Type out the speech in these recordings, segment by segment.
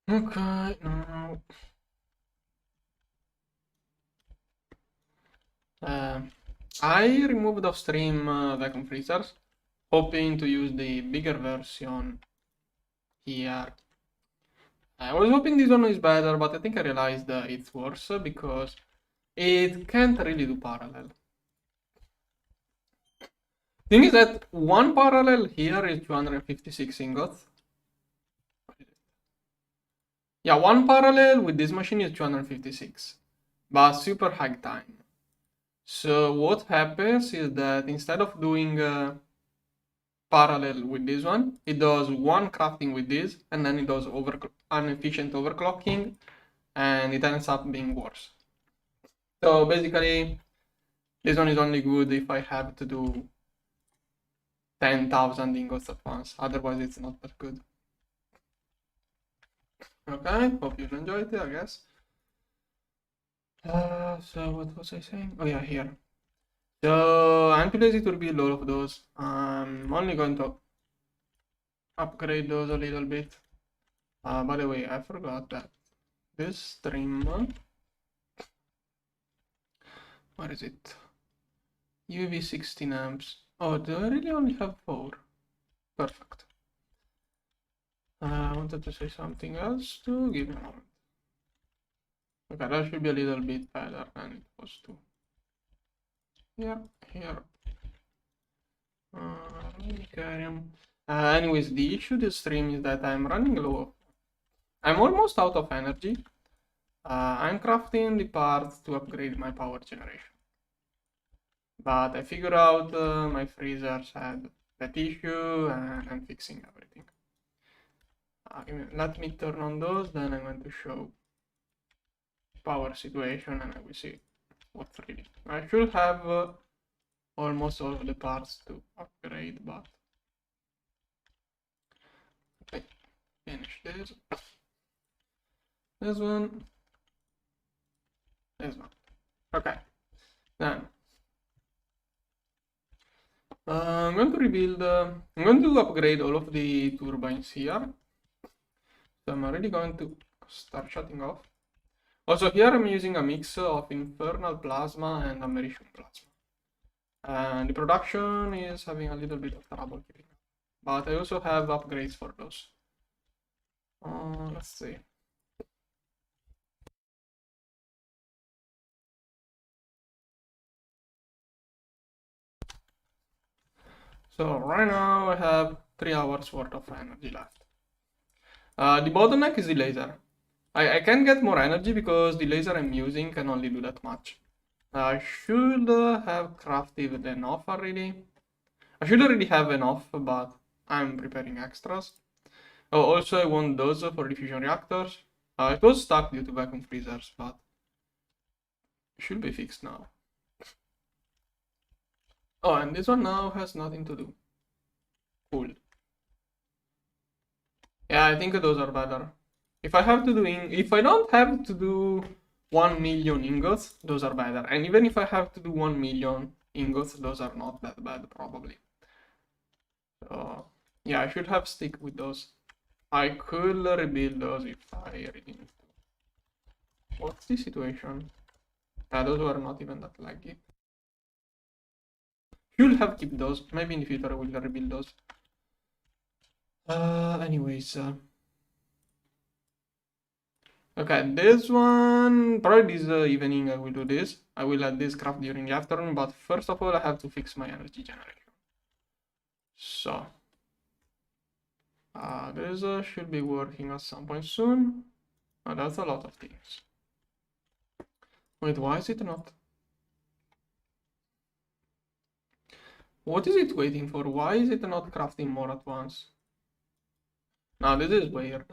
Okay, now uh, I removed off stream vacuum freezers, hoping to use the bigger version here. I was hoping this one is better, but I think I realized it's worse because it can't really do parallel. Thing is that one parallel here is 256 ingots. Yeah, one parallel with this machine is 256, but super high time. So what happens is that instead of doing parallel with this one, it does one crafting with this, and then it does inefficient overclocking, and it ends up being worse. So basically, this one is only good if I have to do 10,000 ingots at once, otherwise it's not that good. Okay, hope you enjoyed it, I guess. So what was I saying? Oh yeah, here. So I'm too lazy to rebuild all of those. I'm only going to upgrade those a little bit. By the way, I forgot that this stream, where is it? UV 16 amps. Oh, do I really only have 4? Perfect. I wanted to say something else too. Give me a moment. Okay, that should be a little bit better than it was too. Here, here. Anyways, the issue this stream is that I'm running low. I'm almost out of energy. I'm crafting the parts to upgrade my power generation. But I figured out my freezers had that issue and I'm fixing everything. Let me turn on those, then I'm going to show power situation and I will see what's really. I should have almost all of the parts to upgrade, but okay, finish this. This one. This one. Okay. Then I'm going to rebuild. I'm going to upgrade all of the turbines here. So I'm already going to start shutting off. Also here I'm using a mix of infernal plasma and americium plasma. And the production is having a little bit of trouble keeping up. But I also have upgrades for those. Let's see. So right now I have 3 hours worth of energy left. The bottleneck is the laser. I can get more energy because the laser I'm using can only do that much. I should have crafted enough already. I should already have enough, but I'm preparing extras. Oh, also I want those for the fusion reactors. It was stuck due to vacuum freezers, but it should be fixed now. Oh, and this one now has nothing to do. Cool. Yeah, I think those are better. If I don't have to do 1 million ingots, those are better. And even if I have to do 1 million ingots, those are not that bad, probably. So, yeah, I should have stick with those. I could rebuild those if I really need to. What's the situation? Yeah, those were not even that laggy. Should have kept those. Maybe in the future I will rebuild those. Anyways. Okay, this one, probably this evening I will do this. I will let this craft during the afternoon, but first of all I have to fix my energy generation. So, this should be working at some point soon. Oh, that's a lot of things. Wait, why is it not? What is it waiting for? Why is it not crafting more at once? Now this is weird.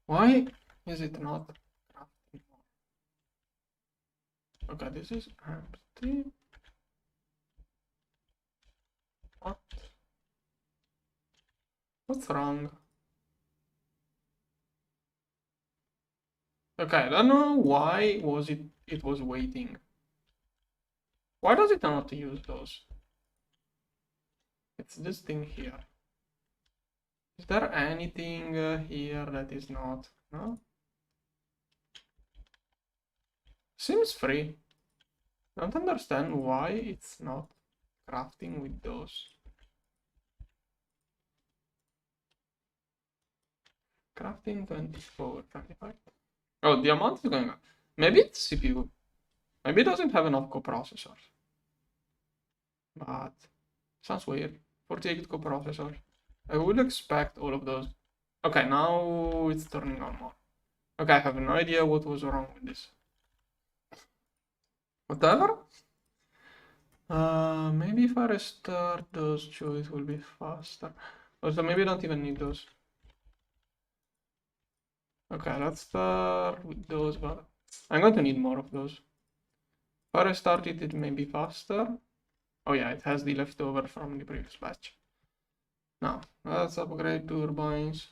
Why is it not crafting more? Okay, this is empty. What? What's wrong? Okay, I don't know why it was waiting. Why does it not use those? It's this thing here. Is there anything here that is not? No? Seems free. Don't understand why it's not crafting with those. Crafting 24, 25. Oh, the amount is going up. Maybe it's CPU. Maybe it doesn't have enough coprocessors. But sounds weird. 48 coprocessors. I would expect all of those. Okay, now it's turning on more. Okay, I have no idea what was wrong with this. Whatever. Maybe if I restart those two, it will be faster. Also, maybe I don't even need those. Okay, let's start with those, but I'm going to need more of those. If I restart it, it may be faster. Oh yeah, it has the leftover from the previous batch. Now, let's upgrade turbines.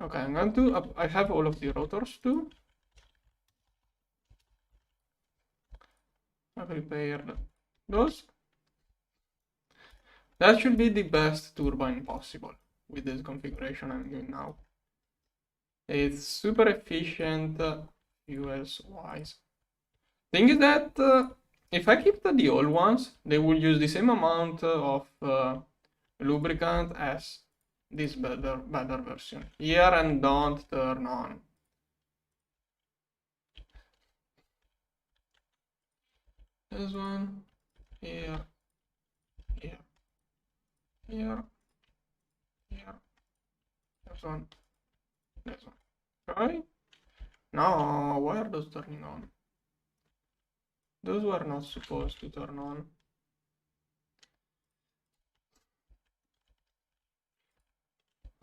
Okay, I'm going to, I have all of the rotors too. I've repaired those. That should be the best turbine possible with this configuration I'm doing now. It's super efficient US wise. Thing is that if I keep the old ones, they will use the same amount of lubricant as this better version here, and don't turn on. This one, here, here, here, here, this one, this one. Okay. No, why are those turning on? Those were not supposed to turn on.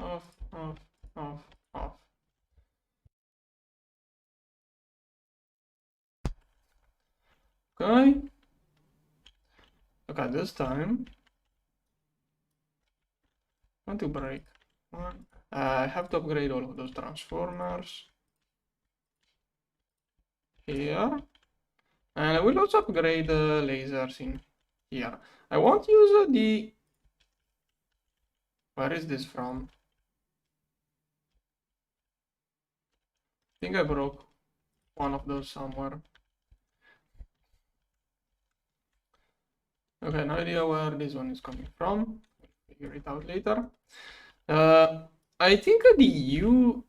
Off, off, off, off. Okay. Okay, this time I want to break one. I have to upgrade all of those transformers here. And I will also upgrade the lasers in here. I won't use the... Where is this from? I think I broke one of those somewhere. Okay, no idea where this one is coming from. Figure it out later. I think the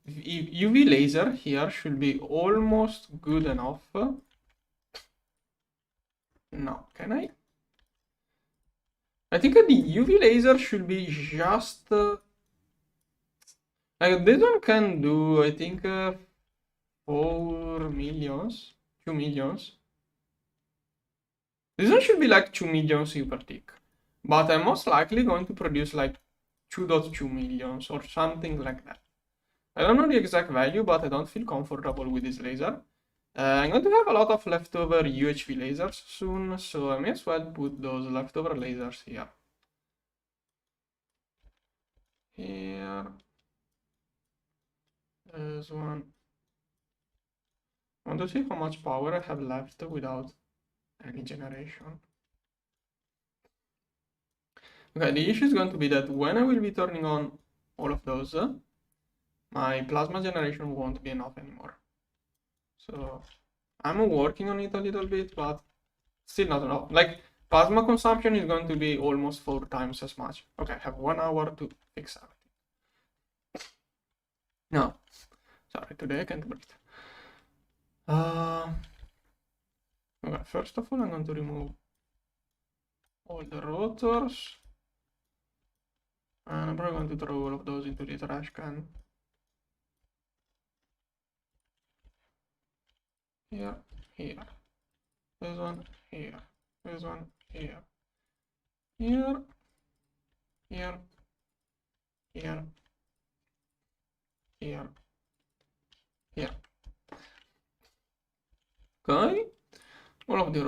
UV laser here should be almost good enough. No, can I? I think the UV laser should be just... like this one can do, I think, 4 millions, 2 millions. This one should be like 2 million EU per tick. But I'm most likely going to produce like 2.2 millions or something like that. I don't know the exact value, but I don't feel comfortable with this laser. I'm going to have a lot of leftover UHV lasers soon, so I may as well put those leftover lasers here. Here. There's one. I want to see how much power I have left without any generation. Okay, the issue is going to be that when I will be turning on all of those, my plasma generation won't be enough anymore. So I'm working on it a little bit, but still not enough. Like, plasma consumption is going to be almost 4 times as much. Okay, I have 1 hour to fix everything. No, sorry, today I can't breathe. Okay, first of all, I'm going to remove all the rotors. And I'm probably going to throw all of those into the trash can. Here, here. This one, here. This one, here. Here. Here. Here. Here. Here. Okay. All of the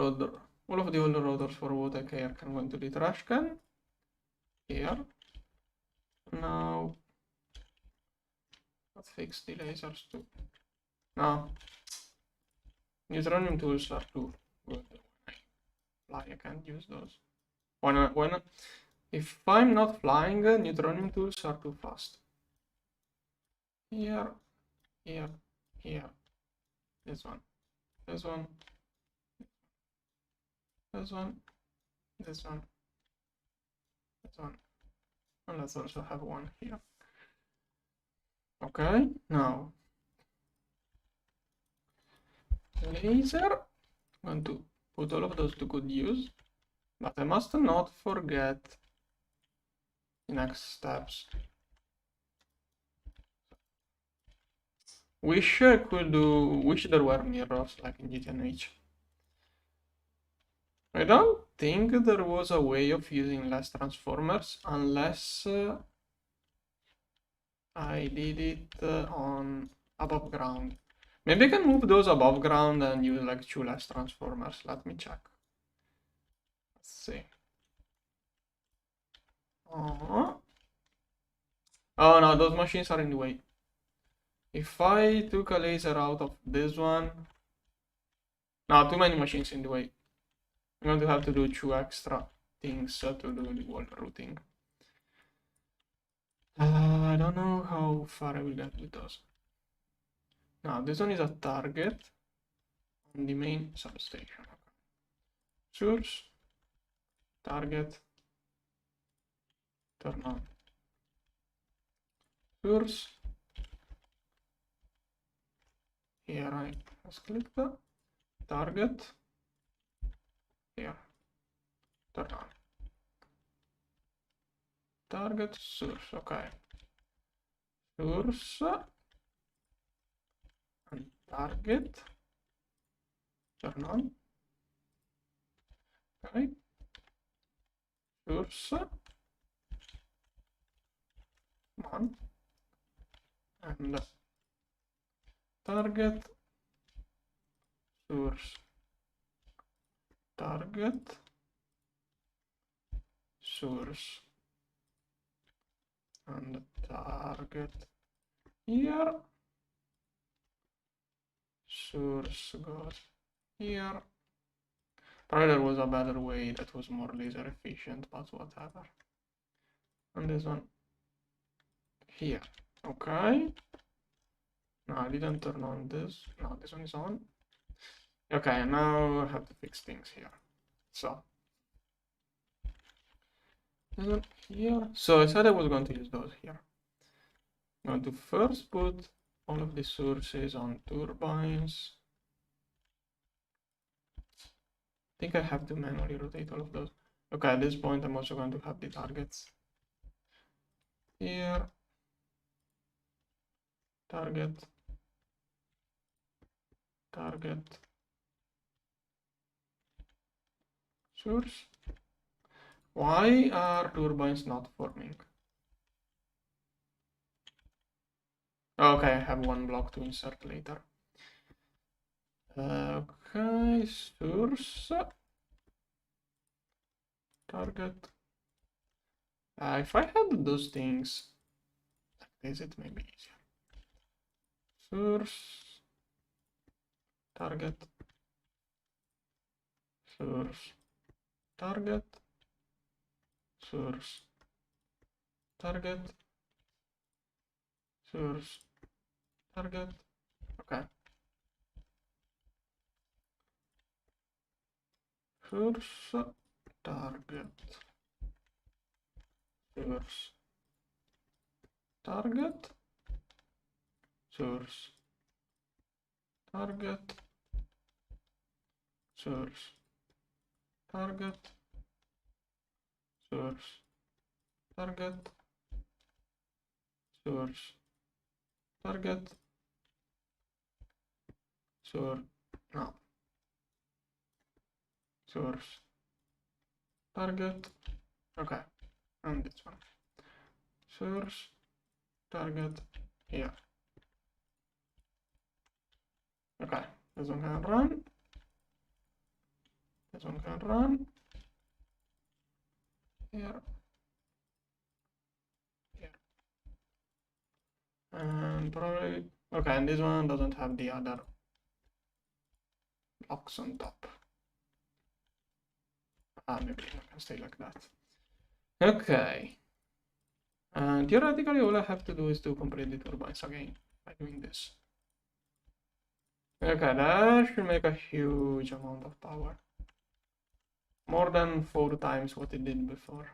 old rotors for what I care can go into the trash can. Here. Now let's fix the lasers too. Now neutronium tools are too good. I can't use those. If I'm not flying, neutronium tools are too fast. Here, here, here. This one, this one, this one, this one, this one. And let's also have one here. Okay, now laser. I'm going to put all of those to good use, but I must not forget the next steps. Wish there were mirrors like in GTNH. I don't think there was a way of using less transformers unless I did it on above ground. Maybe I can move those above ground and use like 2 less transformers. Let me check. Let's see. Oh no, those machines are in the way. If I took a laser out of this one... No, too many machines in the way. I'm going to have to do 2 extra things to do the wall routing. I don't know how far I will get with those. Now, this one is a target on the main substation. Source, target, turn on. Source. Here I just click the target. Here, turn on. Target, source, okay. Source and target, turn on. Okay. Source, on, and target, source, target, source, and target here, source goes here. Probably there was a better way that was more laser efficient, but whatever. And this one here. Okay. No, I didn't turn on this. No, this one is on. Okay, now I have to fix things here. So this one here. So I said I was going to use those here. I'm going to first put all of the sources on turbines. I think I have to manually rotate all of those. Okay, at this point I'm also going to have the targets here. Target, target, source. Why are turbines not forming? Okay, I have one block to insert later. Okay, source, target. If I had those things like this, it may be easier. Source, target, source, target, source, target, source, target. Okay. Source, target, source, target, source, target, source, target, source, target, source, target, source, no, source, target, okay, and this one, source, target, here. Okay, this one can run. This one can run. Here. Here. And probably, okay, and this one doesn't have the other blocks on top. Maybe I can stay like that. Okay. And theoretically, all I have to do is to complete the turbines again by doing this. Okay, that should make a huge amount of power. More than 4 times what it did before.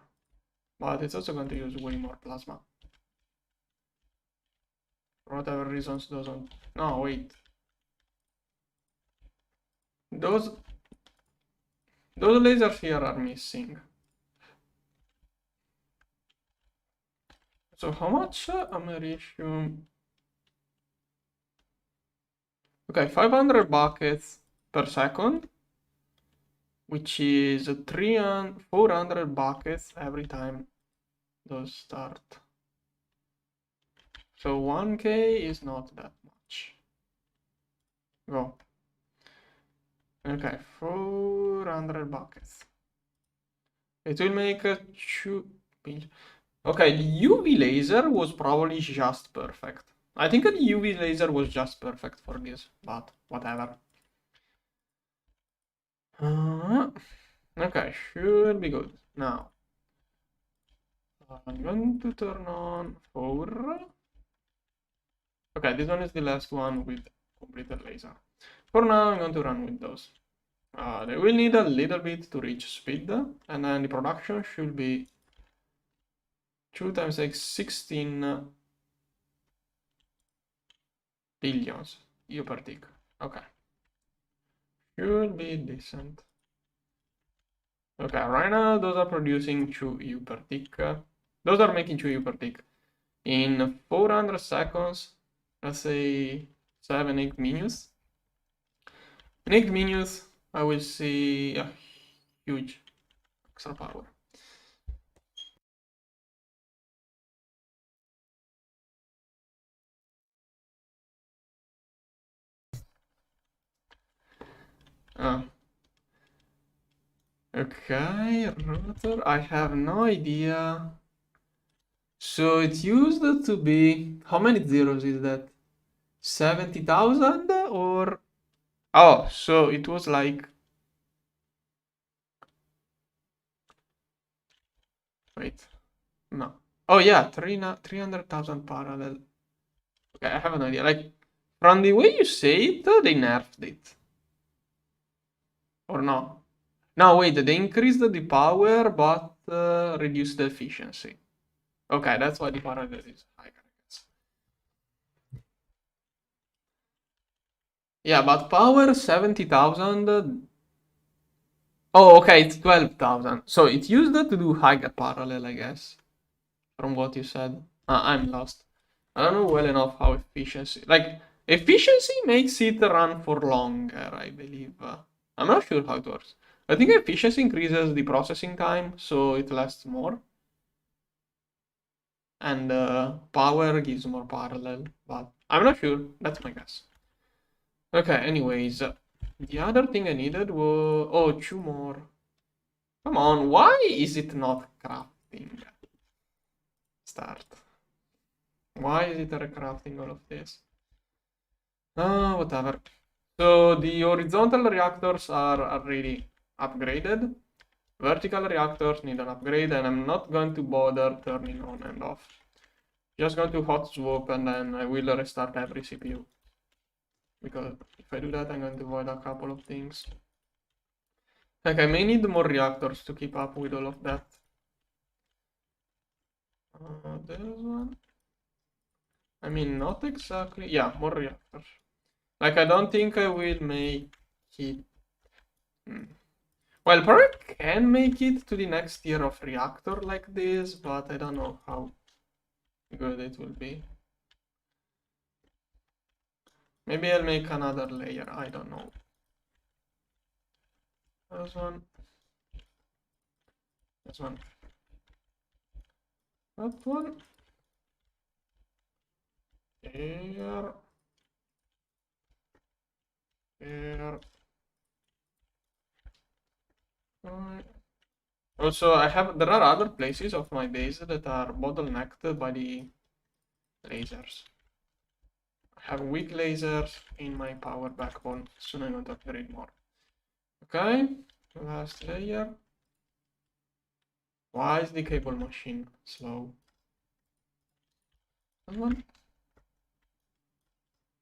But it's also going to use way more plasma. For whatever reasons doesn't... No, wait. Those lasers here are missing. So how much americium? Okay, 500 buckets per second, which is 400 buckets every time those start. So 1k is not that much. Go. Okay, 400 buckets. It will make a Okay, the UV laser was probably just perfect. I think the UV laser was just perfect for this, but whatever. Okay, should be good. Now, I'm going to turn on 4. Okay, this one is the last one with completed laser. For now, I'm going to run with those. They will need a little bit to reach speed, and then the production should be 2 times x 16 billions EU per tick. Okay. Should be decent. Okay, right now those are producing 2 EU per tick. Those are making 2 EU per tick. In 400 seconds, let's say 7, 8 minutes. In 8 minutes, I will see a huge extra power. Okay, rotor, I have no idea. So it used to be, how many zeros is that? 70,000 or? Oh, so it was like, wait, no. Oh yeah, 300,000 parallel. Okay, I have an idea. Like, from the way you say it, they nerfed it. Or no? No, wait, they increased the power, but reduced the efficiency. Okay, that's why the parallel is higher, I guess. Yeah, but power 70,000. Oh, okay, it's 12,000. So it used to do higher parallel, I guess. From what you said. I'm lost. I don't know well enough how efficiency... Like, efficiency makes it run for longer, I believe. I'm not sure how it works. I think efficiency increases the processing time, so it lasts more. And power gives more parallel, but I'm not sure. That's my guess. Okay, anyways. The other thing I needed was... Oh, 2 more. Come on, why is it not crafting? Start. Why is it recrafting all of this? Whatever. So the horizontal reactors are already upgraded. Vertical reactors need an upgrade, and I'm not going to bother turning on and off. Just going to hot swap, and then I will restart every CPU. Because if I do that, I'm going to avoid a couple of things. Like, I may need more reactors to keep up with all of that. There's one. I mean, not exactly. Yeah, more reactors. Like, I don't think I will make it. Well, probably can make it to the next tier of reactor like this, but I don't know how good it will be. Maybe I'll make another layer, I don't know. This one. This one. That one. Here. Here. Also, there are other places of my base that are bottlenecked by the lasers. I have weak lasers in my power backbone, soon I'm going to upgrade more. Okay, last layer. Why is the cable machine slow? This one.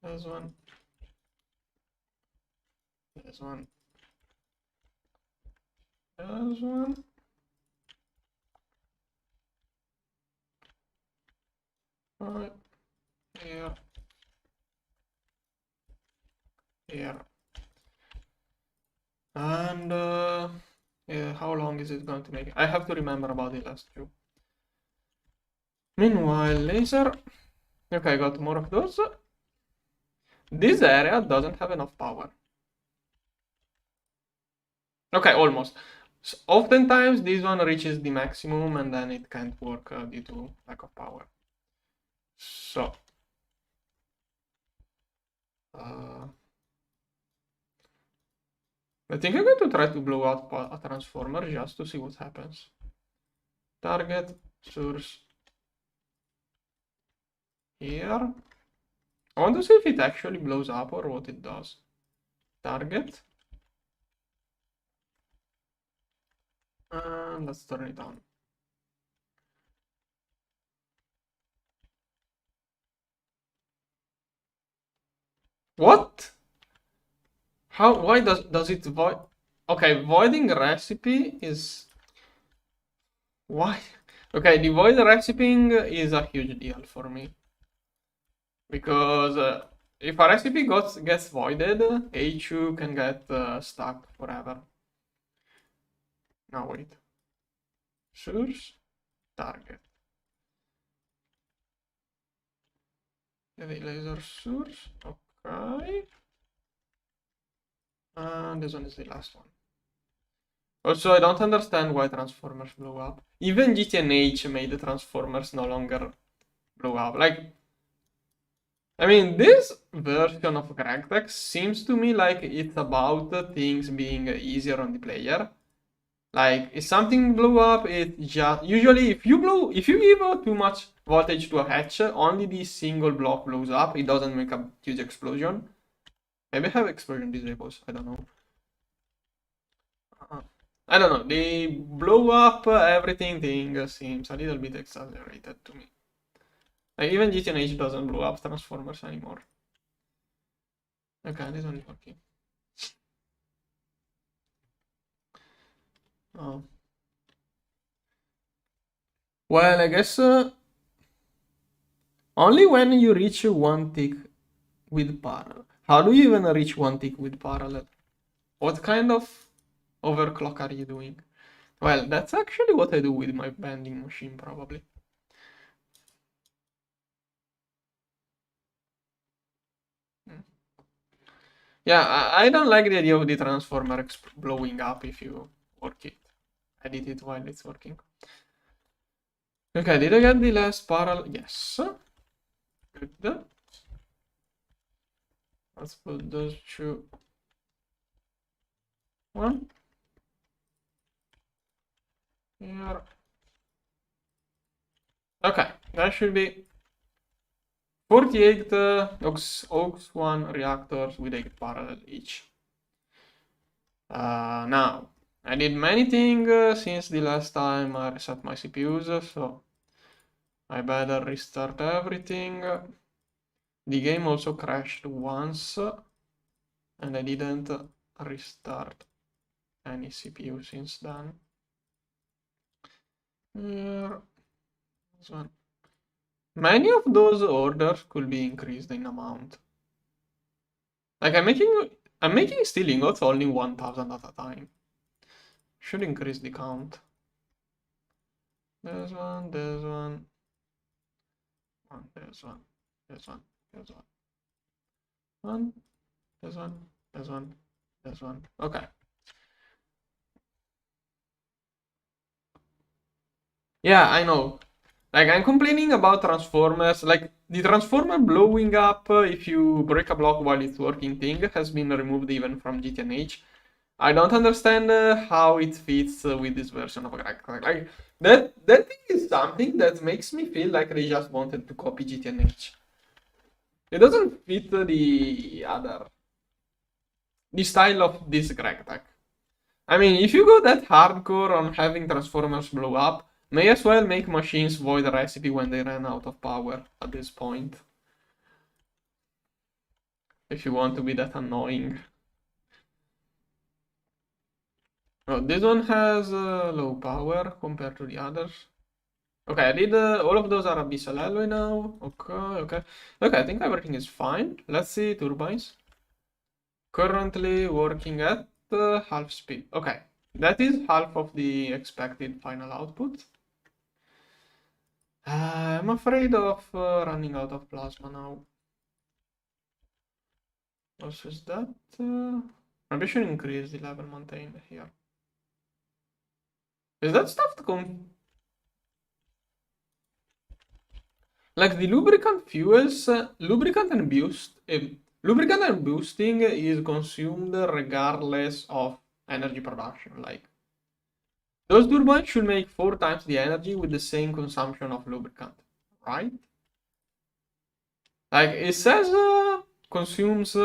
This one. This one. This one. Right here. Here. And yeah, how long is it going to make? I have to remember about the last two. Meanwhile, laser. Okay, I got more of those. This area doesn't have enough power. Okay, almost. So oftentimes this one reaches the maximum and then it can't work due to lack of power. So I think I'm going to try to blow out a transformer just to see what happens. Target, source, here. I want to see if it actually blows up or what it does. Target. And let's turn it on. What? How? Why does it void? Okay, voiding recipe is why? Okay, the void recipe is a huge deal for me because if a recipe gets voided, HU can get stuck forever. Now wait. Source, target. Heavy laser source. Okay. And this one is the last one. Also, I don't understand why transformers blow up. Even GTNH made the transformers no longer blow up. Like, I mean, this version of GregTech seems to me like it's about things being easier on the player. Like, if something blew up, it just usually if you give too much voltage to a hatch, only the single block blows up. It doesn't make a huge explosion. Maybe I have explosion disables. I don't know. I don't know. The blow up everything thing seems a little bit exaggerated to me. Like even GTNH doesn't blow up transformers anymore. Okay, this one is working. Oh. Well, I guess only when you reach one tick with parallel. How do you even reach one tick with parallel? What kind of overclock are you doing? Well, that's actually what I do with my bending machine, probably. Yeah, I don't like the idea of the transformer blowing up if you work it. Edit it while it's working. Okay, did I get the last parallel? Yes. Good. Let's put those two. One. Here. Okay, that should be 48 aux 1 reactors with 8 parallel each. Now, I did many things since the last time I reset my CPUs, so I better restart everything. The game also crashed once, and I didn't restart any CPU since then. Here, this one. Many of those orders could be increased in amount. Like I'm making steel ingots only 1000 at a time. Should increase the count. There's one, there's one. There's one, there's one, there's one. One, there's one, there's one, there's one. Okay. Yeah, I know. Like I'm complaining about transformers. Like the transformer blowing up if you break a block while it's working thing has been removed even from GTNH. I don't understand how it fits with this version of GregTech. Like that thing is something that makes me feel like they just wanted to copy GTNH. It doesn't fit the style of this GregTech. I mean, if you go that hardcore on having transformers blow up, may as well make machines void the recipe when they run out of power at this point. If you want to be that annoying. Oh, this one has low power compared to the others. Okay, I did all of those are abyssal alloy now. Okay. Okay, I think everything is fine. Let's see turbines. Currently working at half speed. Okay, that is half of the expected final output. I'm afraid of running out of plasma now. What is that? Maybe I should increase the level maintained here. Is that stuff to come? Like the lubricant fuels, lubricant and boosting is consumed regardless of energy production. Like those turbines should make 4 times the energy with the same consumption of lubricant, right? Like it says consumes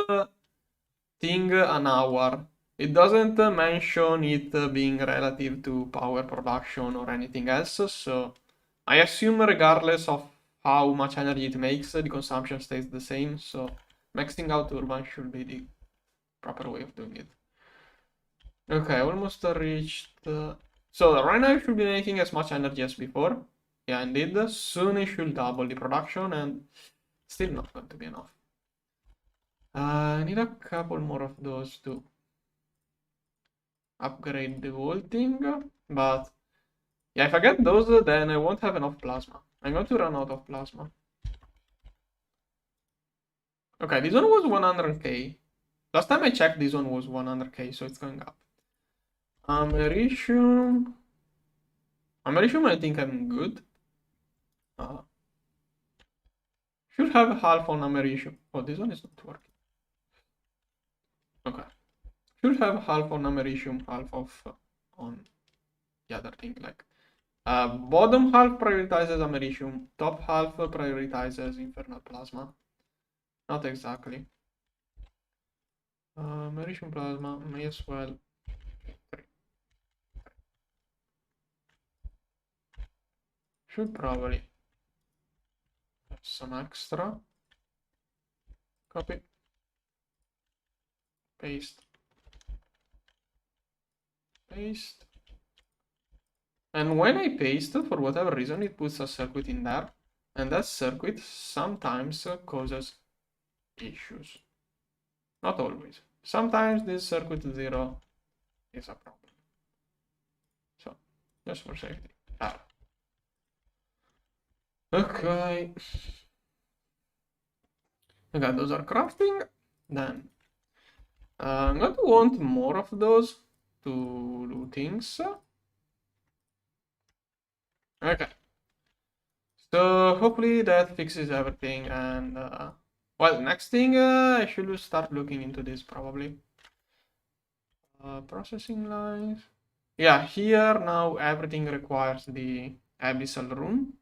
thing an hour. It doesn't mention it being relative to power production or anything else, so I assume regardless of how much energy it makes, the consumption stays the same, so maxing out turbine should be the proper way of doing it. Okay, almost reached... So right now it should be making as much energy as before. Yeah, indeed. Soon it should double the production and still not going to be enough. I need a couple more of those to upgrade the whole thing, but yeah, if I get those, then I won't have enough plasma. I'm going to run out of plasma. Okay, this one was 100k. Last time I checked, this one was 100k, so it's going up. Americium, I think I'm good. Should have half on americium. Oh, this one is not working. Okay. Should have half on americium, half of on the other thing. Like bottom half prioritizes americium, top half prioritizes infernal plasma. Not exactly. Americium plasma may as well. Should probably have some extra. Copy. Paste. Paste. And when I paste, for whatever reason, it puts a circuit in there. And that circuit sometimes causes issues. Not always. Sometimes this circuit 0 is a problem. So, just for safety. Okay. Okay, those are crafting. Then I'm going to want more of those to do things. Okay. So hopefully that fixes everything, and well, next thing I should start looking into this probably. Processing lines. Yeah, here now everything requires the abyssal room.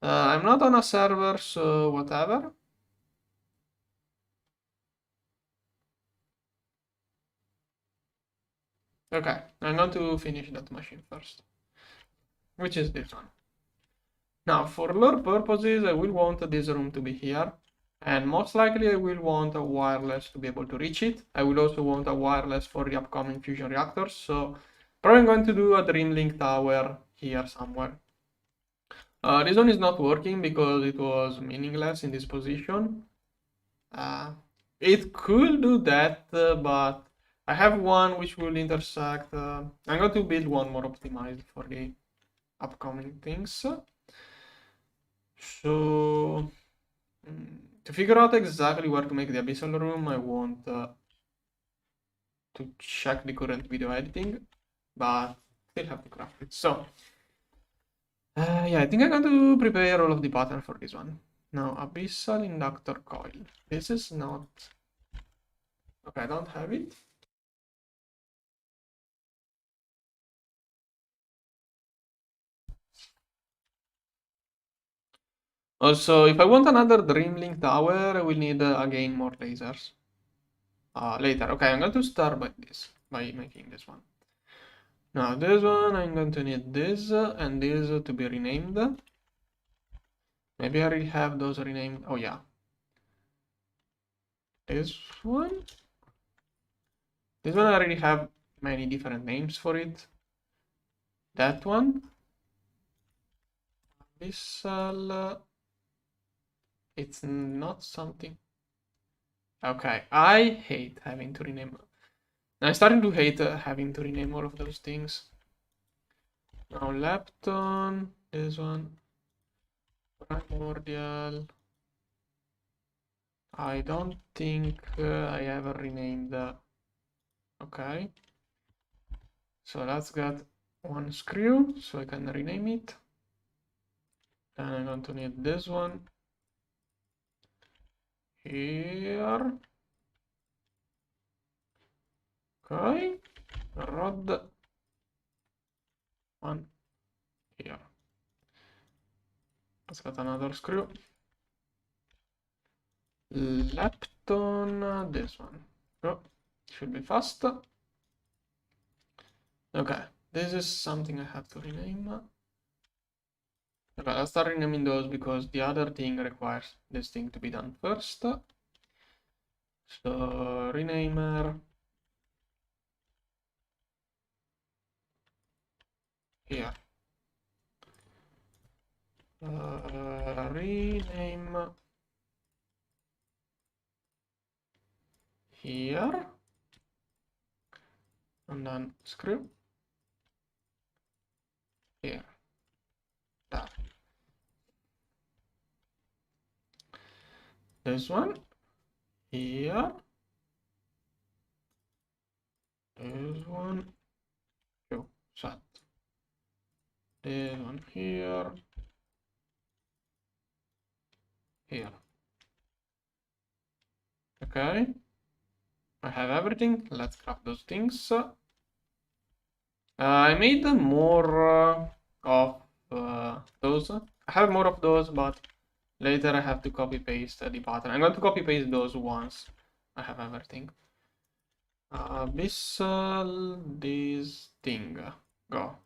I'm not on a server, so whatever. Okay, I'm going to finish that machine first, which is this one. Now, for lore purposes, I will want this room to be here, and most likely I will want a wireless to be able to reach it. I will also want a wireless for the upcoming fusion reactors, so probably I'm going to do a Dreamlink tower here somewhere. This one is not working because it was meaningless in this position. It could do that, but I have one which will intersect. I'm going to build one more optimized for the upcoming things. So, to figure out exactly where to make the abyssal room, I want to check the current video editing, but still have to craft it. So, yeah, I think I'm going to prepare all of the pattern for this one. Now, abyssal inductor coil. This is not... Okay, I don't have it. Also, if I want another Dreamlink tower, I will need again more lasers. Later. Okay, I'm going to start by this. by making this one. Now this one, I'm going to need this and this to be renamed. Maybe I already have those renamed. Oh yeah. This one. This one I already have many different names for it. That one. Abyssal. It's not something. Okay, I hate having to rename. I'm starting to hate having to rename all of those things. Now Lepton, this one, Primordial. I don't think I ever renamed. Okay, so let's get one screw so I can rename it. Then I'm going to need this one here. Okay, rod one here. Let's get another screw. Lepton, this one. Oh, should be fast. Okay, this is something I have to rename. Okay, I'll start renaming those because the other thing requires this thing to be done first. So, renamer. Here. Rename. Here. And then screw. Here. There. This one. Here. This one. Oh, set. This one here. Here. Okay. I have everything. Let's grab those things. I made more of those. I have more of those, but later I have to copy paste the pattern. I'm going to copy paste those once I have everything. Abyssal, this thing. Go.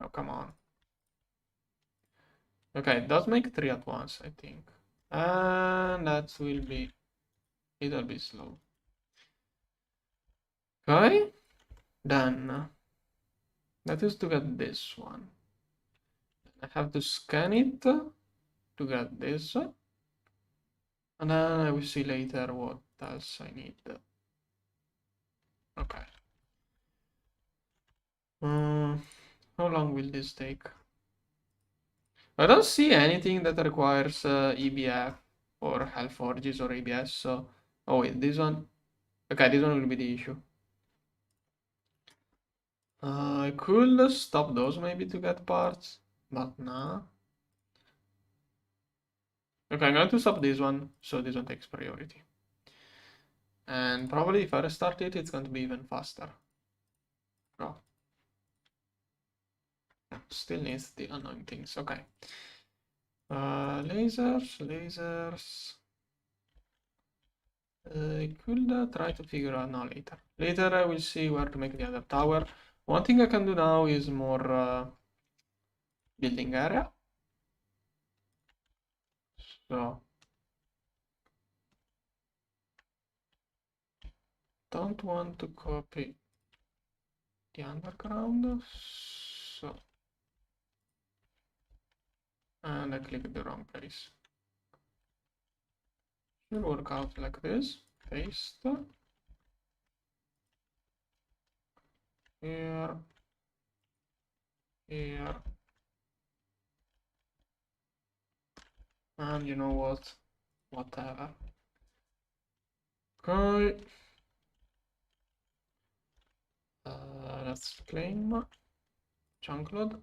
Oh, come on. Okay, it does make 3 at once, I think. And that will be, it'll be slow. Okay, then that is to get this one. I have to scan it to get this. And then I will see later what else I need. Okay. How long will this take? I don't see anything that requires EBF or Hell Forges or ABS, so... Oh wait, this one... Okay, this one will be the issue. I could stop those maybe to get parts, but nah. Okay, I'm going to stop this one, so this one takes priority. And probably if I restart it, it's going to be even faster. Oh. Still needs the annoying things, okay. Lasers. I could try to figure out now later. Later I will see where to make the other tower. One thing I can do now is more building area. So don't want to copy the underground. So and I clicked the wrong place. Should work out like this. Paste. Here. Here. And you know what? Whatever. Okay. Let's claim chunk load.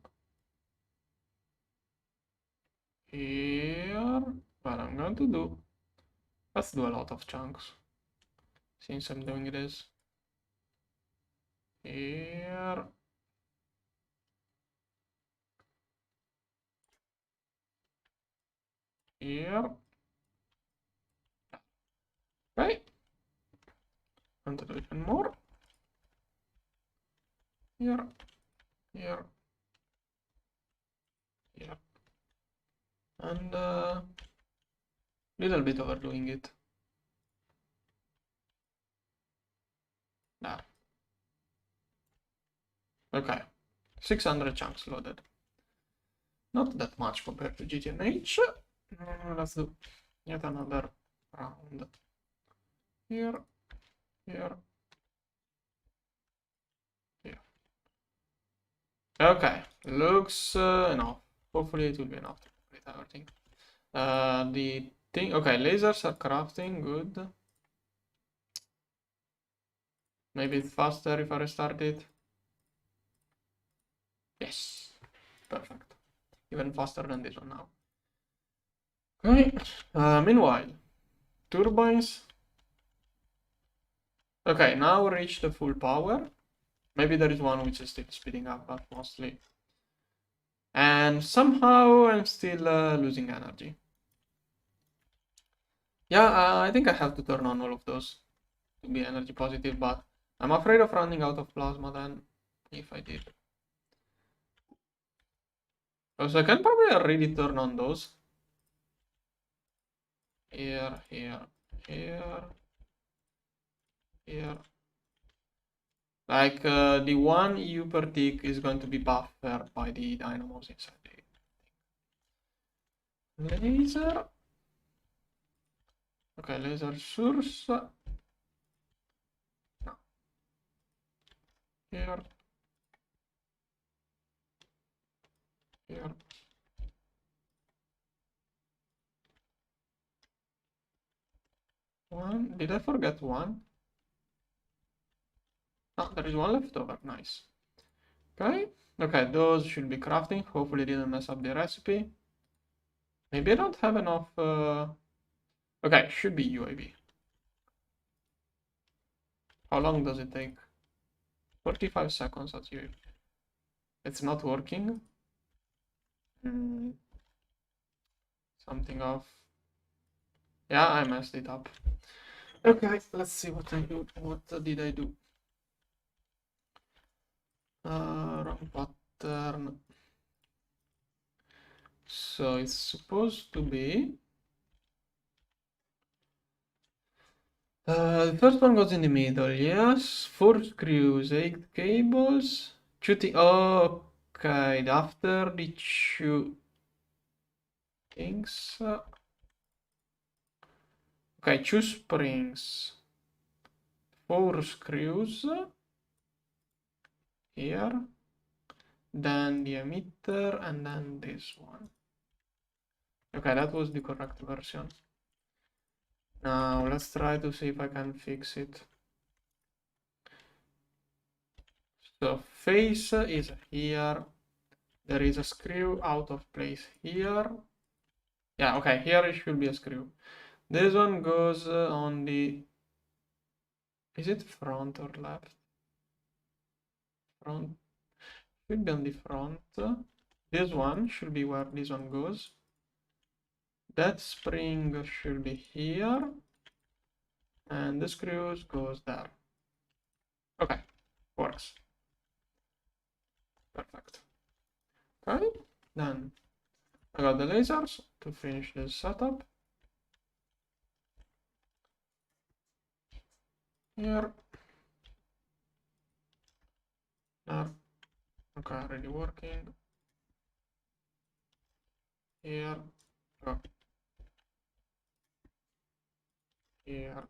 Here. What I'm going to do. Let's do a lot of chunks. Since I'm doing this. Here. Here. Okay. And to do even more. here, here, here, and little bit overdoing it. There. Okay, 600 chunks loaded. Not that much compared to GTNH. Let's do yet another round. Here, here, here. Okay, looks enough. Hopefully it will be enough to complete everything. The thing, okay, lasers are crafting, good. Maybe it's faster if I restart it. Yes, perfect. Even faster than this one now. Okay, meanwhile, turbines. Okay, now reach the full power. Maybe there is one which is still speeding up, but mostly. And somehow I'm still losing energy. Yeah, I think I have to turn on all of those to be energy positive, but I'm afraid of running out of plasma then, if I did. Oh, so I can probably already turn on those. Here, here, here, here. Like the one EU per tick is going to be buffered by the dynamos inside the laser. Okay, laser source. No. Here. Here. One. Did I forget one? Oh, there is one left over. Nice. Okay. Okay, those should be crafting. Hopefully didn't mess up the recipe. Maybe I don't have enough. Okay, should be UAV. How long does it take? 45 seconds at UAV. It's not working. Something off. Yeah, I messed it up. Okay, let's see what I do. What did I do? Wrong pattern. So it's supposed to be. The first one goes in the middle, yes. 4 screws, 8 cables. Shooting. Okay, after the two things. Okay, 2 springs. 4 screws. Here. Then the emitter, and then this one. Okay, that was the correct version. Now let's try to see if I can fix it. So face is here. There is a screw out of place here. Yeah, okay, here it should be a screw. This one goes on the... Is it front or left? Front. Should be on the front. This one should be where this one goes. That spring should be here. And the screws goes there. Okay, works. Perfect. Okay, then I got the lasers to finish this setup. Here. There. Okay, already working. Here. Oh. Here.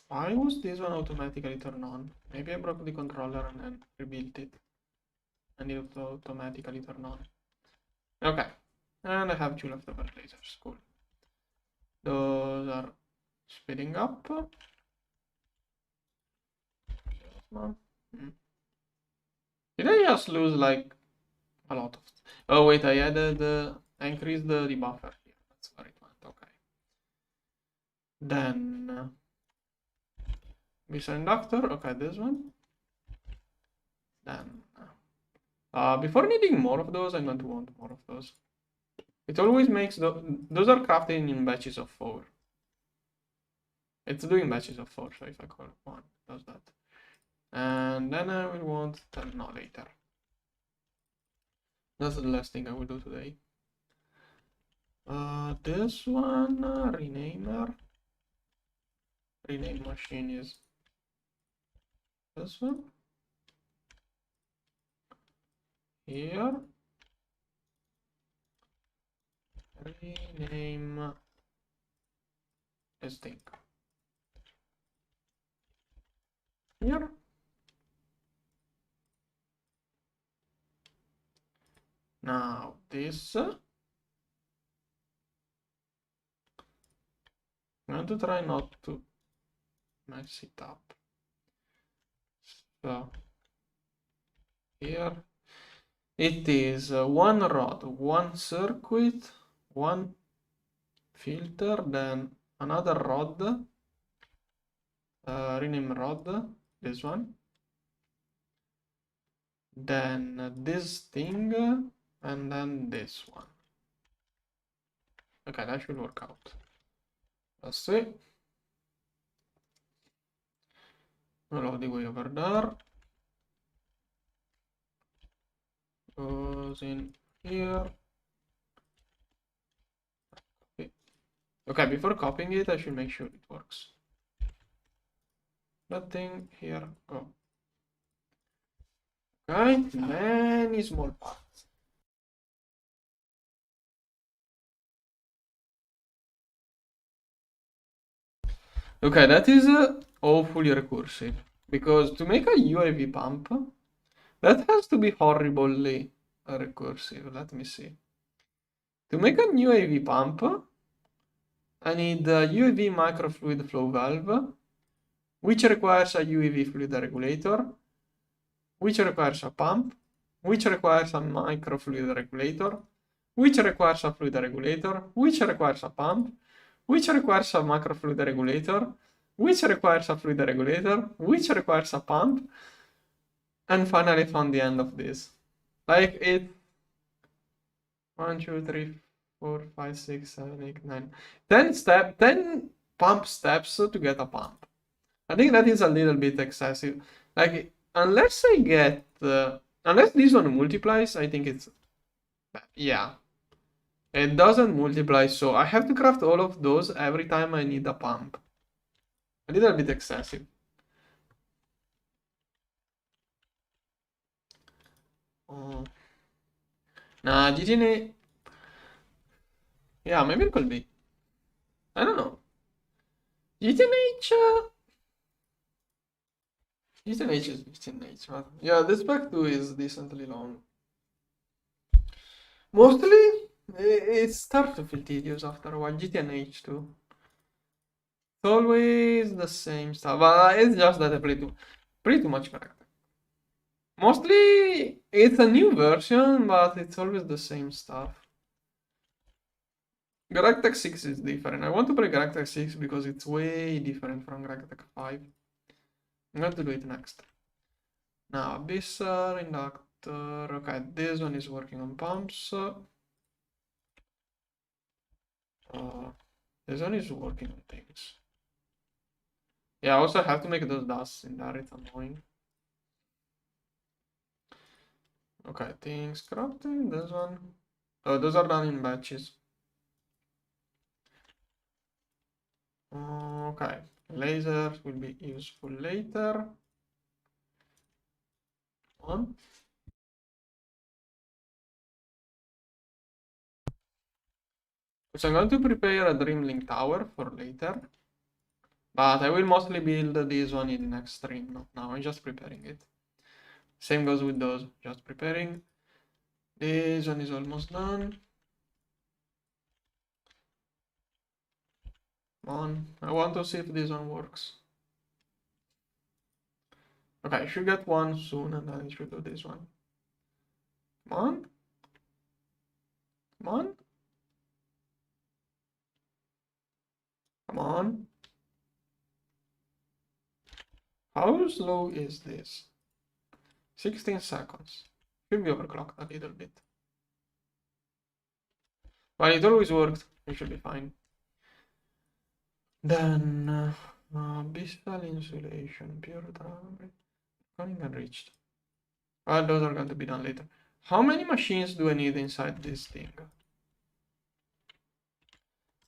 Why was this one automatically turned on? Maybe I broke the controller and then rebuilt it. And it automatically turned on. Okay. And I have 2 leftover lasers. Cool. Those are speeding up. Did I just lose like a lot of... Oh wait, I added... I increased the buffer here. That's where it went. Okay. Then... missile inductor. Okay, this one. Then... before needing more of those, I'm going to want more of those. It always makes... Those are crafted in batches of 4. It's doing batches of 4, so if I call one, it does that. And and then I will want no later. That's the last thing I will do today. This one rename machine is this one here. Rename this thing here. Now this. I'm going to try not to mess it up. So here it is one rod, one circuit, one filter, then another rod, rename rod, this one, then this thing, and then this one. Okay, that should work out. Let's see. All the way over there. Goes in here. Okay, before copying it, I should make sure it works. That thing here. Oh. Okay, many small parts. Okay, that is awfully recursive. Because to make a UAV pump, that has to be horribly recursive. Let me see. To make a new UAV pump, I need a UAV microfluid flow valve, which requires a UAV fluid regulator, which requires a pump, which requires a microfluid regulator, which requires a fluid regulator, which requires a pump, which requires a microfluid regulator, which requires a fluid regulator, which requires a pump, and finally found the end of this. Like it 1, 2, 3, 4, 5, 6, 7, 8, 9, 10 pump steps to get a pump. I think that is a little bit excessive. Like, unless I get, unless this one multiplies, I think it's, yeah. It doesn't multiply, so I have to craft all of those every time I need a pump. A little bit excessive. Oh. Nah, GTNA. Yeah, maybe it could be. I don't know. GTNH. GTNH is GTNH. Yeah, this pack 2 is decently long. Mostly, it starts to feel tedious after a while. GTNH too. It's always the same stuff. But it's just that I play pretty much character. Mostly, it's a new version, but it's always the same stuff. Galactic 6 is different. I want to play Galactic 6 because it's way different from Galactic 5. I'm going to do it next. Now, Abyssal, Inductor. Okay, this one is working on pumps. This one is working on things. Yeah, I also have to make those dusts in there, it's annoying. Okay, things crafting, this one. Oh, those are done in batches. Okay, lasers will be useful later. On. So I'm going to prepare a Dreamlink Tower for later. But I will mostly build this one in next stream, not now. I'm just preparing it. Same goes with those, just preparing. This one is almost done. Come on, I want to see if this one works. Okay, I should get one soon and then I should do this one. Come on. Come on. Come on. How slow is this? 16 seconds. Should be overclocked a little bit. But it always worked. It should be fine. Then, Abyssal insulation, pure drum. Coming unreached. Well, those are going to be done later. How many machines do I need inside this thing?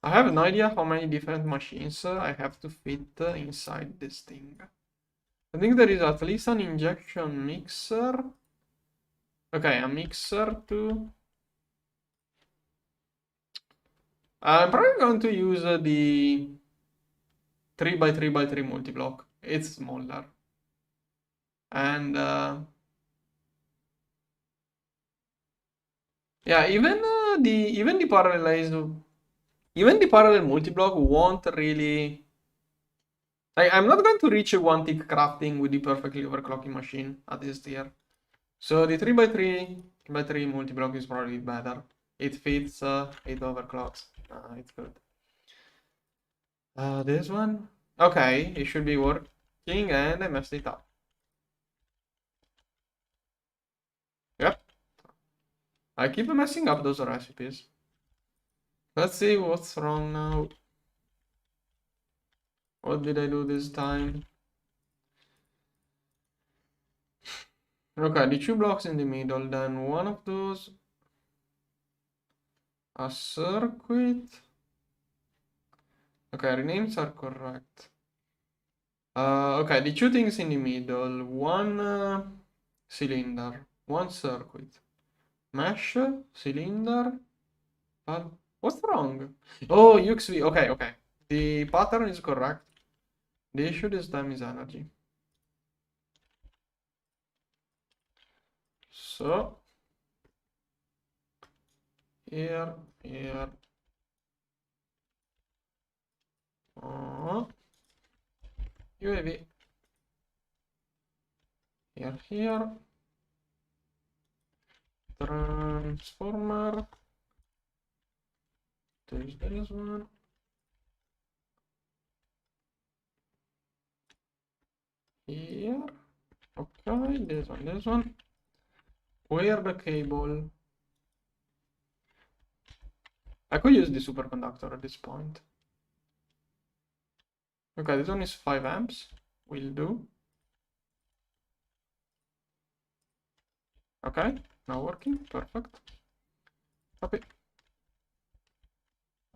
I have no idea how many different machines I have to fit inside this thing. I think there is at least an injection mixer. Okay, a mixer too. I'm probably going to use the 3x3x3 multi-block. It's smaller. And yeah, even the parallel multi-block won't really. I'm not going to reach a one tick crafting with the perfectly overclocking machine at this tier. So the 3x3 multi-block is probably better. It fits, it overclocks. It's good. This one? Okay, it should be working, and I messed it up. Yep. I keep messing up those recipes. Let's see what's wrong now. What did I do this time? Okay, the two blocks in the middle, then one of those. A circuit. Okay, renames are correct. Okay, the two things in the middle. One cylinder, one circuit. Mesh, cylinder. What's wrong? Oh, UXV. Okay. The pattern is correct. The issue this time is energy. So, here. UAV. Here. Transformer. There's this one. Here. Okay, this one. Where the cable? I could use the superconductor at this point. Okay, this one is 5 amps. Will do. Okay, now working. Perfect. Copy.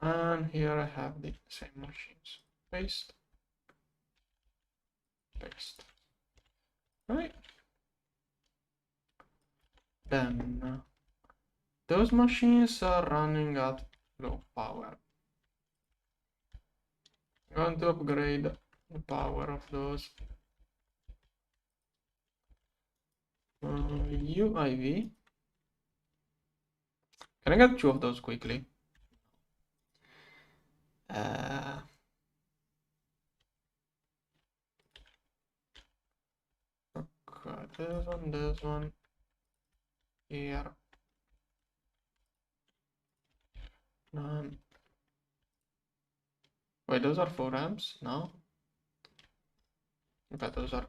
And here I have the same machines. Paste. Paste. Right. Then those machines are running at low power. I'm going to upgrade the power of those. UIV. Can I get 2 of those quickly? Okay, this one. Here. None. Wait, those are 4 amps? No? Okay, those are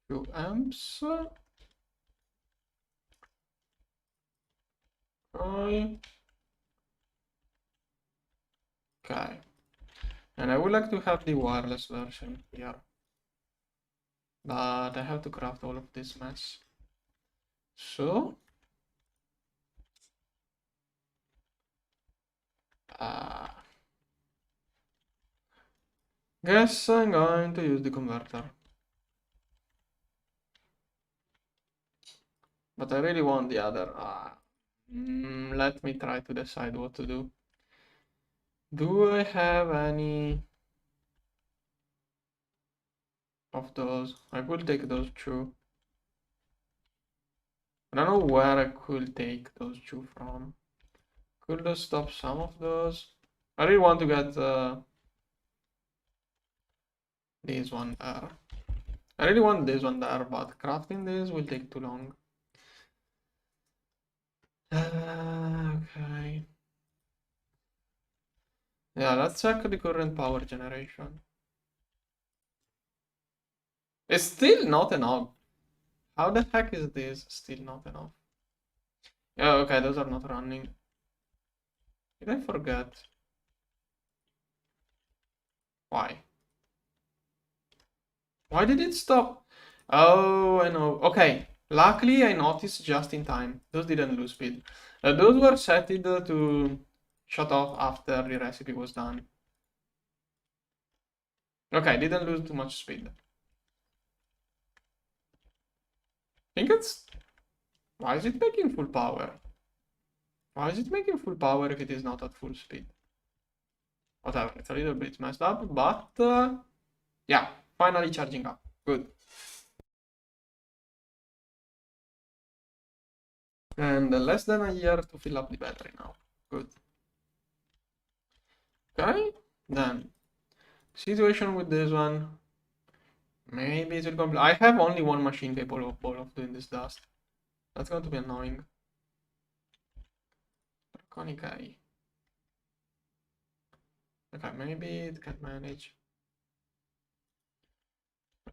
2 amps. Okay. And I would like to have the wireless version here. But I have to craft all of this mess. So guess I'm going to use the converter. But I really want the other. Let me try to decide what to do. Do I have any of those? I will take those 2. I don't know where I could take those 2 from. Could I stop some of those? I really want to get this one there. I really want this one there, but crafting this will take too long. Okay. Yeah, let's check the current power generation. It's still not enough. How the heck is this still not enough? Yeah, okay, those are not running. Did I forget? Why? Why did it stop? Oh, I know. Okay. Luckily, I noticed just in time. Those didn't lose speed. Those were set to shut off after the recipe was done. Okay, didn't lose too much speed. I think it's... Why is it making full power? Why is it making full power if it is not at full speed? Whatever, it's a little bit messed up, but... yeah, finally charging up. Good. And less than a year to fill up the battery now. Good. Okay, then situation with this one. Maybe it will complete. I have only one machine capable of doing this dust. That's going to be annoying. Draconic eye. Okay, maybe it can manage.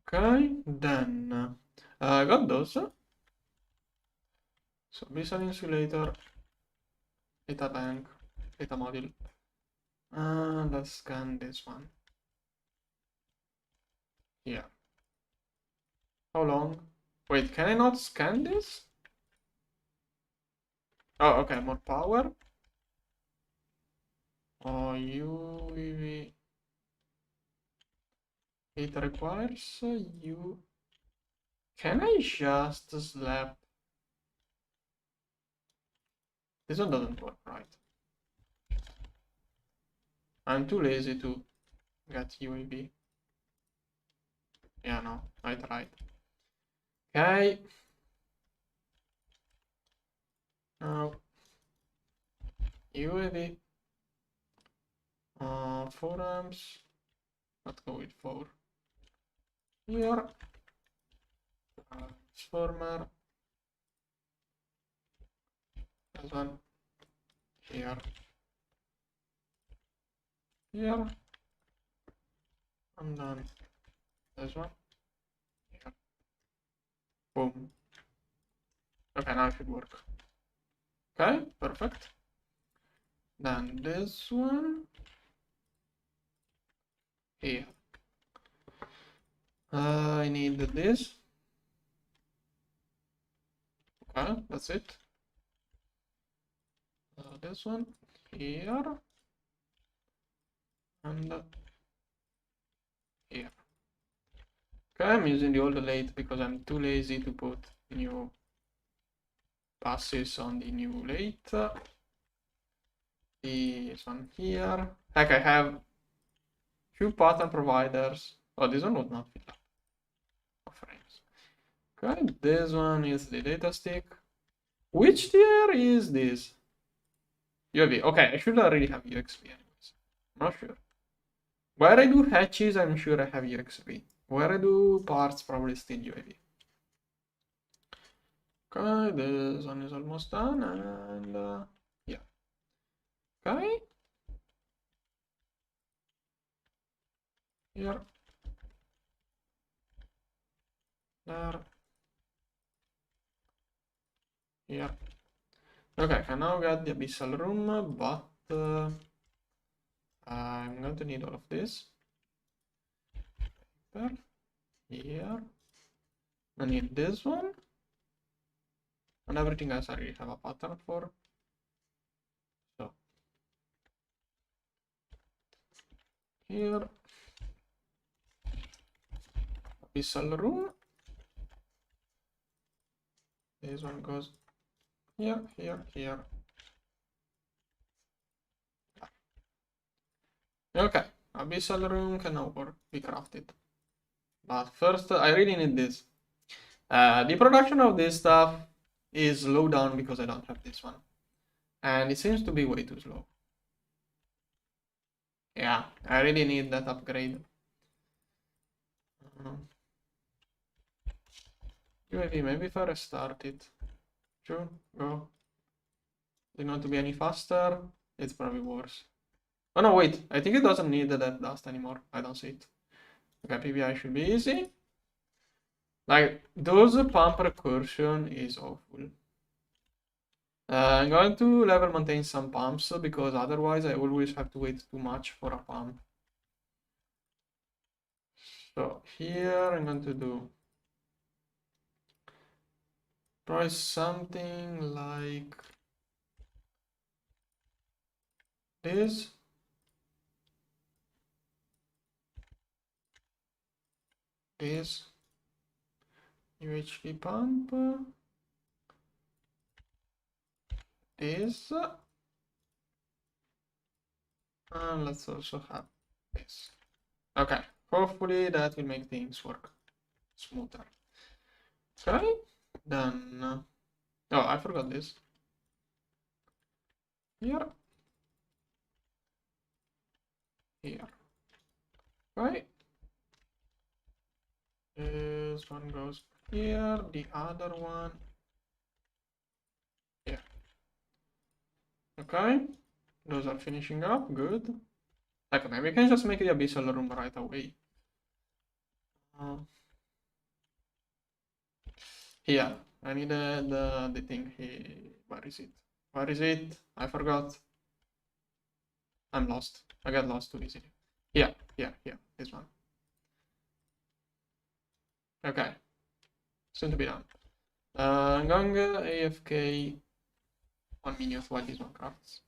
Okay, then I got those. So missile insulator, data bank, data module. And let's scan this one. Yeah. How long? Wait, can I not scan this? Oh, okay, more power. Oh, UV. It requires you. Can I just slap? This one doesn't work right. I'm too lazy to get UAV. Yeah, no, I tried. Okay. Now, UAV. 4 amps. Let's go with 4. Here. Transformer. This one. Here. Here. And then this one. Here. Boom. Okay, now it should work. Okay, perfect. Then this one. Here. I need this. Okay, that's it. This one here and here. Okay, I'm using the old lathe because I'm too lazy to put new passes on the new lathe. This one here. Heck, I have few pattern providers. Oh, this one would not fit up. Frames. Okay, this one is the data stick. Which tier is this? UAV. Okay, I should already have UXP anyways. Not sure. Where I do hatches, I'm sure I have UXP. Where I do parts, probably still UAV. Okay, this one is almost done, and yeah. Okay. Here. There. Here. Okay, I can now get the abyssal room, but I'm going to need all of this. Here. I need this one. And everything else I already have a pattern for. So here. Abyssal room. This one goes here, here, here. Okay, abyssal room can now be crafted. But first, I really need this. The production of this stuff is slow down because I don't have this one. And it seems to be way too slow. Yeah, I really need that upgrade. UAV, maybe if I restart it. Sure, go. Did not to be any faster, it's probably worse. Oh no, wait, I think it doesn't need that dust anymore. I don't see it. Okay, PBI should be easy. Like, those pump recursion is awful. I'm going to level maintain some pumps because otherwise I always have to wait too much for a pump. So here I'm going to do Probably something like this. This UHV pump. This. And let's also have this. Okay, hopefully that will make things work smoother. Okay, then. Oh, I forgot this. Here. Here. Right. This one goes here, the other one here. Okay, those are finishing up, good. Okay, maybe we can just make the abyssal room right away. Here, I need the thing. Where is it? Where is it? I forgot. I'm lost. I got lost too easily. Here, this one. Okay, soon to be done. I'm going AFK 1 minute while this one crafts.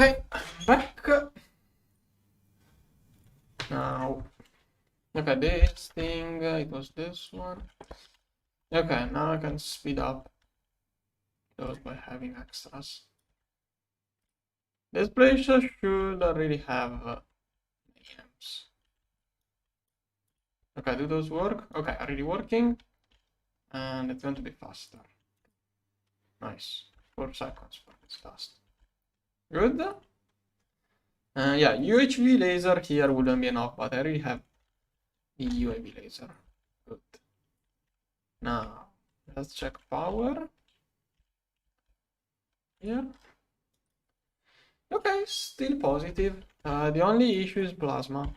Okay, I'm back. Now, okay, this thing, it was this one. Okay, now I can speed up those by having extras. This place should already have names. Okay, do those work? Okay, already working. And it's going to be faster. Nice. 4 seconds, but it's fast. Good. Yeah, UHV laser here wouldn't be enough, but I already have the UAV laser. Good. Now, let's check power. Here. Okay, still positive. The only issue is plasma.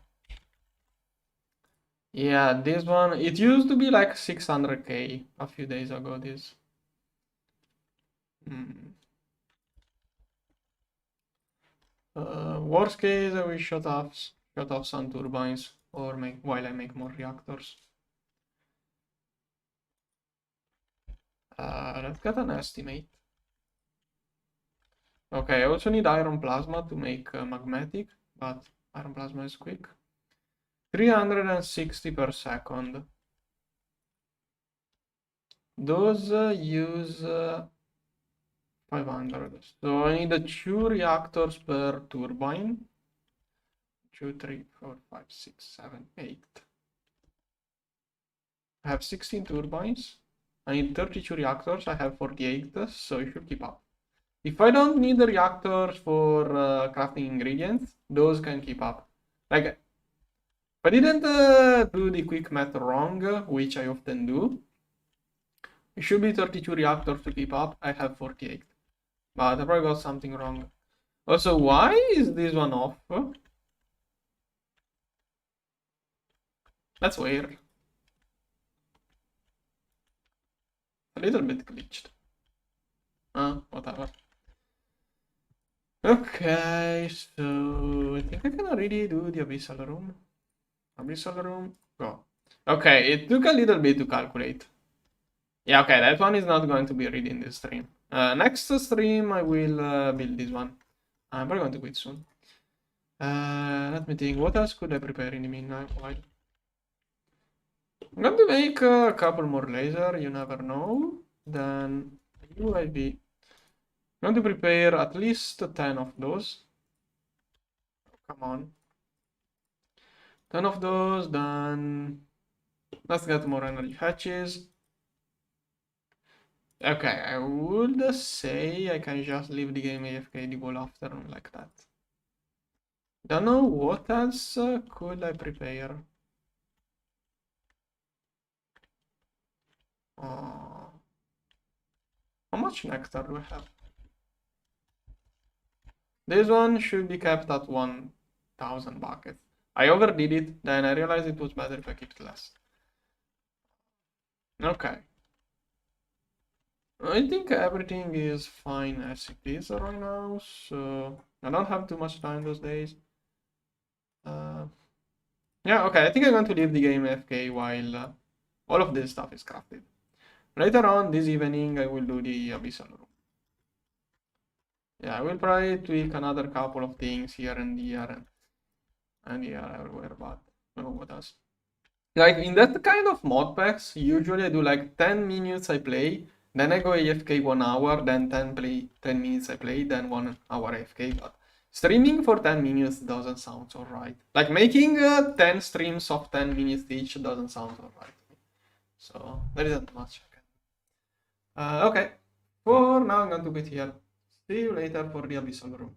Yeah, this one, it used to be like 600k a few days ago, this. Worst case, we shut off some turbines or while I make more reactors. Let's get an estimate. Okay, I also need iron plasma to make magmatic, but iron plasma is quick. 360 per second. Those use 500. So I need 2 reactors per turbine. 2, 3, 4, 5, 6, 7, 8. I have 16 turbines. I need 32 reactors. I have 48, so you should keep up. If I don't need the reactors for crafting ingredients, those can keep up. Like, if I didn't do the quick math wrong, which I often do, it should be 32 reactors to keep up. I have 48. But I probably got something wrong. Also, why is this one off? That's weird. A little bit glitched. Whatever. Okay, so I think I can already do the abyssal room. Abyssal room, go. Okay, it took a little bit to calculate. Yeah, okay, that one is not going to be read in this stream. Next stream, I will build this one. I'm probably going to quit soon. Let me think, what else could I prepare in the meanwhile? I'm going to make a couple more laser, you never know. Then UIV. I'm going to prepare at least 10 of those. Come on. 10 of those, then let's get more energy hatches. Okay, I would say I can just leave the game AFK the whole afternoon like that. Don't know what else could I prepare. How much nectar do I have? This one should be kept at 1000 buckets. I overdid it, then I realized it was better if I kept less. Okay. I think everything is fine as it is right now, so I don't have too much time those days. Yeah, okay, I think I'm going to leave the game AFK while all of this stuff is crafted. Later on this evening, I will do the Abyssal room. Yeah, I will probably tweak another couple of things here and there and here everywhere, but I don't know what else. Like in that kind of mod packs, usually I do like 10 minutes I play, then I go AFK 1 hour, then 10 minutes I play, then 1 hour AFK. But streaming for 10 minutes doesn't sound alright. Like making 10 streams of 10 minutes each doesn't sound alright. So there isn't much. Okay, for now I'm going to quit here. See you later for the Abyssal room.